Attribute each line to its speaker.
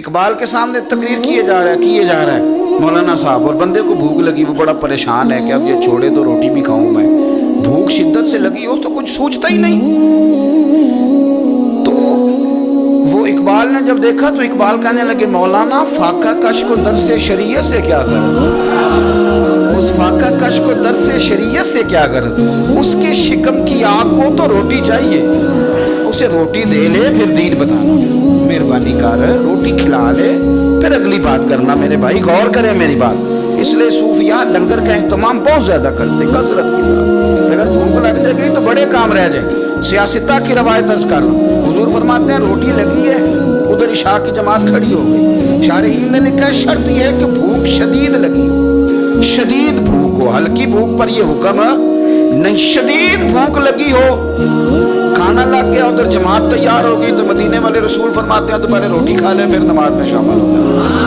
Speaker 1: इकबाल के सामने तकरीर किए जा रहा है मौलाना साहब, और बंदे को भूख लगी, वो बड़ा परेशान है कि अब ये छोड़े तो रोटी भी खाऊं मैं। भूख शिद्दत से लगी हो तो कुछ सोचता ही नहीं। तो वो इकबाल ने जब देखा तो इकबाल कहने लगे, मौलाना फाका कश को दर से शरीयत से क्या गर्ज, उस फाका कश को दर से शरीयत से क्या गर्ज, उसके शिकम की आग को तो रोटी चाहिए, उसे रोटी दे ले फिर दीन बताना, मेहरबानी कर रोटी खिला ले फिर अगली बात करना। मेरे भाई गौर करें मेरी बात। इसलिए सूफिया लंगर का एहतमाम बहुत ज्यादा करते, कसरत की तरह। अगर भूख लग जाएगी तो बड़े काम रह जाएंगे। सियासता की रवायत दर्ज कर, हुजूर फरमाते हैं रोटी लगी है, उधर इशा की जमात खड़ी हो गई। शारहीन ने लिखा है शर्त यह है कि भूख शदीद लगी हो, शदीद भूख हो, हल्की भूख पर यह हुक्म नहीं, शदीद भूख लगी हो, खाना लग गया, उधर जमात तैयार हो गई, तो मदीने वाले रसूल फरमाते हैं तो पहले रोटी खा ले फिर नमाज में शामिल हो।